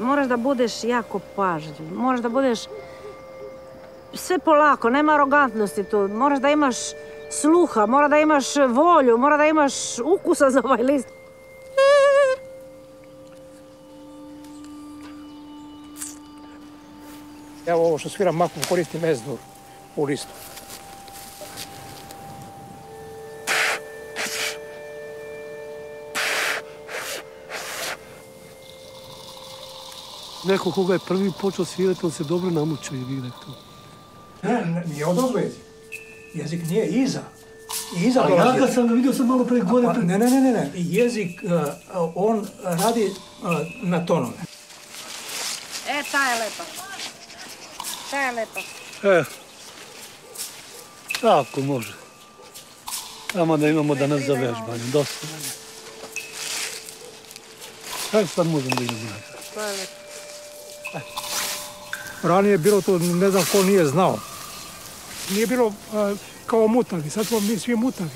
Moraš da budeš jako pažljiv, moraš da budeš sve polako, nema arogantnosti tu, moraš da imaš sluha, mora da imaš volju, mora da imaš ukusa za ovaj list. Evo ovo što sviram makom koristim S-dur u listu. Neko koga je prvi počeo svirati, on se dobro namučio i vidi to. Ne, nije odozgo jezik. Jezik nije iza. Iza A ja ga sam vidio sam malo pre gore. Ne. Jezik, on radi na tonove. Ta je lepa. Ta je lepa. Tako može. Samo da imamo danas za vežbanje, dosta. Kako sad možemo da idemo? To je lepo. Ranije je bilo to, ne znam ko nije znao. Nije bilo kao mutavi, sad smo mi svi mutavi.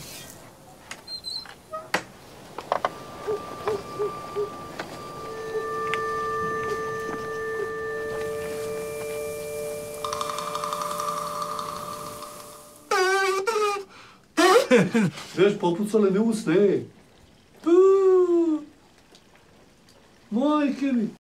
Veš, popucale mi usne. Majke mi.